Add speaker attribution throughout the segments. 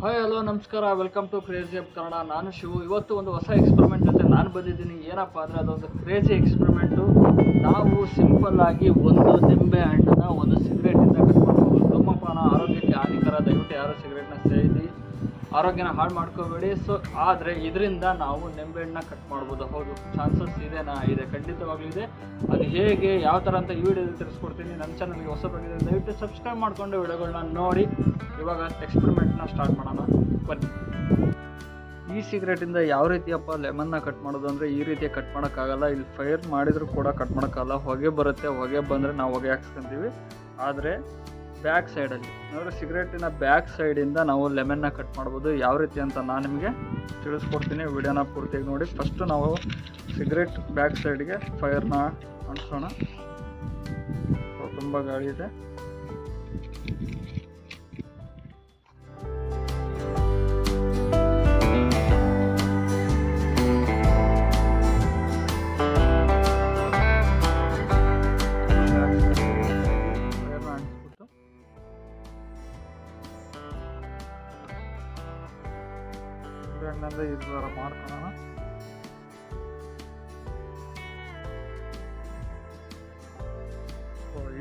Speaker 1: Hi hello ನಮಸ್ಕಾರ, welcome to crazy up Kannada. ನಾನು ಶಿವು. ಇವತ್ತು ಒಂದು ಹೊಸ ಎಕ್ಸ್ಪೆರಿಮೆಂಟ್ ಜೊತೆ ನಾನು ಬಂದಿದ್ದೀನಿ. ಏನಪ್ಪ ಅಂದರೆ ಅದೊಂದು ಕ್ರೇಜಿ ಎಕ್ಸ್ಪೆರಿಮೆಂಟು. ನಾವು ಸಿಂಪಲ್ಲಾಗಿ ಒಂದು ನಿಂಬೆ ಹಣ್ಣನ್ನು ಒಂದು ಸಿಗರೇಟಿಂದ ಕಟ್ ಮಾಡ್ಬೋದು. ಧೂಮಪಾನ ಆರೋಗ್ಯಕ್ಕೆ ಹಾನಿಕರ. ದಯವಿಟ್ಟು ಯಾರು ಸಿಗರೇಟ್ನ ಸೇದಿ ಆರೋಗ್ಯನ ಹಾಳು ಮಾಡ್ಕೋಬೇಡಿ. ಆದರೆ ಇದರಿಂದ ನಾವು ನಿಂಬೆಹಣ್ಣನ್ನ ಕಟ್ ಮಾಡ್ಬೋದು. ಹೌದು, ಚಾನ್ಸಸ್ ಇದೆ, ಖಂಡಿತವಾಗ್ಲೂ ಇದೆ. ಅದು ಹೇಗೆ, ಯಾವ ಥರ ಅಂತ ಈ ವಿಡಿಯೋದಲ್ಲಿ ತಿಳಿಸ್ಕೊಡ್ತೀನಿ. ನನ್ನ ಚಾನಲ್ಗೆ ಹೊಸಬಾಗಿದೆ ದಯವಿಟ್ಟು ಸಬ್ಸ್ಕ್ರೈಬ್ ಮಾಡಿಕೊಂಡು ವಿಡಿಯೋಗಳನ್ನ ನೋಡಿ. ಇವಾಗ ಎಕ್ಸ್ಪೆರಿಮೆಂಟ್ನ ಸ್ಟಾರ್ಟ್ ಮಾಡೋಣ ಬನ್ನಿ. ಈ ಸಿಗರೇಟಿಂದ ಯಾವ ರೀತಿಯಪ್ಪ ಲೆಮನ್ನ ಕಟ್ ಮಾಡೋದು ಅಂದರೆ ಈ ರೀತಿ ಕಟ್ ಮಾಡೋಕ್ಕಾಗಲ್ಲ. ಇಲ್ಲಿ ಫೈರ್ ಮಾಡಿದರೂ ಕೂಡ ಕಟ್ ಮಾಡೋಕ್ಕಾಗಲ್ಲ. ಹೊಗೆ ಬರುತ್ತೆ. ಹೊಗೆ ಬಂದರೆ ನಾವು ಹೊಗೆ ಹಾಕ್ಸ್ಕೊತೀವಿ. ಆದರೆ ಬ್ಯಾಕ್ ಸೈಡಲ್ಲಿ ಅಂದರೆ ಸಿಗರೇಟಿನ ಬ್ಯಾಕ್ ಸೈಡಿಂದ ನಾವು ಲೆಮನ್ನ ಕಟ್ ಮಾಡ್ಬೋದು. ಯಾವ ರೀತಿ ಅಂತ ನಾನು ನಿಮಗೆ ತಿಳಿಸ್ಕೊಡ್ತೀನಿ. ವಿಡಿಯೋನ ಪೂರ್ತಿಯಾಗಿ ನೋಡಿ. ಫಸ್ಟು ನಾವು ಸಿಗರೇಟ್ ಬ್ಯಾಕ್ ಸೈಡ್ಗೆ ಫೈರ್ನ ಅಂಟಿಸೋಣ. ತುಂಬ ಗಾಳಿ ಇದೆ. ಎಣ್ಣೆಲ್ಲ ಈ ಥರ ಮಾಡ್ಕೊಳ್ಳೋಣ.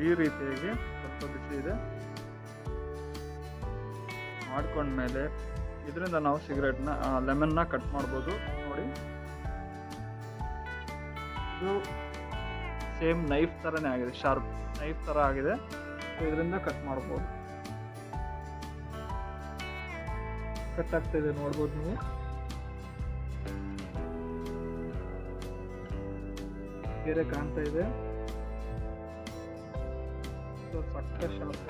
Speaker 1: ಈ ರೀತಿಯಾಗಿ ಸ್ವಲ್ಪ ಬಿಸಿ ಇದೆ. ಮಾಡ್ಕೊಂಡ್ಮೇಲೆ ಇದರಿಂದ ನಾವು ಸಿಗರೇಟ್ನ ಲೆಮನ್ನ ಕಟ್ ಮಾಡ್ಬೋದು. ನೋಡಿ, ಇದು ಸೇಮ್ ನೈಫ್ ಥರನೇ ಆಗಿದೆ, ಶಾರ್ಪ್ ನೈಫ್ ಥರ ಆಗಿದೆ. ಇದರಿಂದ ಕಟ್ ಮಾಡ್ಬೋದು. ಕಟ್ ಆಗ್ತಾಯಿದೆ, ನೋಡ್ಬೋದು ನೀವು. ಬೇರೆ ಕಾಣ್ತಾ ಇದೆ. ಸಕ್ಕ ಶಾರ್ಪ್.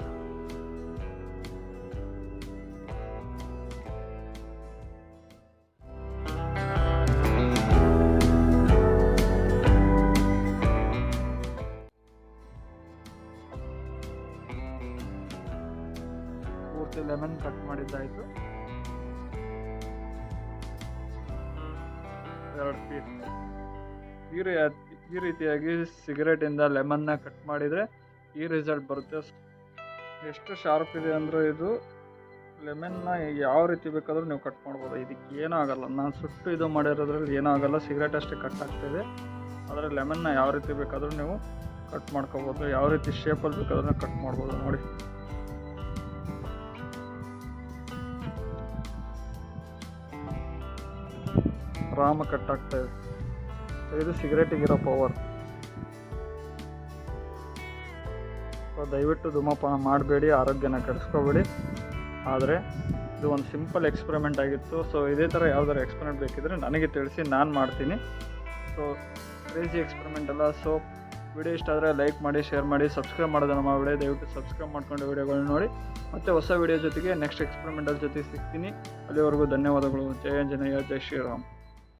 Speaker 1: ಪೂರ್ತಿ ಲೆಮನ್ ಕಟ್ ಮಾಡಿದ್ದಾಯ್ತು. 2 ಪೀಸ್. ಈ ರೀತಿಯಾಗಿ ಸಿಗರೇಟಿಂದ ಲೆಮನ್ನ ಕಟ್ ಮಾಡಿದರೆ ಈ ರಿಸಲ್ಟ್ ಬರುತ್ತೆ. ಎಷ್ಟು ಶಾರ್ಪ್ ಇದೆ ಅಂದರೆ ಇದು ಲೆಮನ್ನ ಯಾವ ರೀತಿ ಬೇಕಾದರೂ ನೀವು ಕಟ್ ಮಾಡ್ಬೋದು. ಇದಕ್ಕೆ ಏನೂ ಆಗೋಲ್ಲ. ನಾನು ಸುಟ್ಟು ಇದು ಮಾಡಿರೋದ್ರಲ್ಲಿ ಏನೂ ಆಗೋಲ್ಲ. ಸಿಗರೇಟ್ ಅಷ್ಟೇ ಕಟ್ ಆಗ್ತಾಯಿದೆ. ಆದರೆ ಲೆಮನ್ನ ಯಾವ ರೀತಿ ಬೇಕಾದರೂ ನೀವು ಕಟ್ ಮಾಡ್ಕೋಬೋದು. ಯಾವ ರೀತಿ ಶೇಪಲ್ಲಿ ಬೇಕಾದ್ರೂ ಕಟ್ ಮಾಡ್ಬೋದು. ನೋಡಿ, ಆರಾಮ ಕಟ್ ಆಗ್ತಾಯಿದೆ. ಇದು ಸಿಗರೇಟಿಗಿರೋ ಪವರ್. ದಯವಿಟ್ಟು ಧೂಮಪಾನ ಮಾಡಬೇಡಿ, ಆರೋಗ್ಯನ ಕೆಡಿಸ್ಕೋಬೇಡಿ. ಆದರೆ ಇದು ಒಂದು ಸಿಂಪಲ್ ಎಕ್ಸ್ಪೆರಿಮೆಂಟ್ ಆಗಿತ್ತು. ಇದೇ ಥರ ಯಾವ್ದಾರು ಎಕ್ಸ್ಪೆರಿಮೆಂಟ್ ಬೇಕಿದ್ರೆ ನನಗೆ ತಿಳಿಸಿ, ನಾನು ಮಾಡ್ತೀನಿ. ಕ್ರೇಜಿ ಎಕ್ಸ್ಪೆರಿಮೆಂಟ್ ಅಲ್ಲ. ವಿಡಿಯೋ ಇಷ್ಟ ಆದರೆ ಲೈಕ್ ಮಾಡಿ, ಶೇರ್ ಮಾಡಿ, ಸಬ್ಸ್ಕ್ರೈಬ್ ಮಾಡೋದನ್ನು ಮಾಡಬೇಡಿ. ದಯವಿಟ್ಟು ಸಬ್ಸ್ಕ್ರೈಬ್ ಮಾಡ್ಕೊಂಡು ವಿಡಿಯೋಗಳನ್ನ ನೋಡಿ. ಮತ್ತು ಹೊಸ ವಿಡಿಯೋ ಜೊತೆಗೆ ನೆಕ್ಸ್ಟ್ ಎಕ್ಸ್ಪೆರಿಮೆಂಟಲ್ ಜೊತೆ ಸಿಗ್ತೀನಿ. ಅಲ್ಲಿವರೆಗೂ ಧನ್ಯವಾದಗಳು. ಜಯ ಆಂಜನೇಯ, ಜೈ ಶ್ರೀರಾಮ್.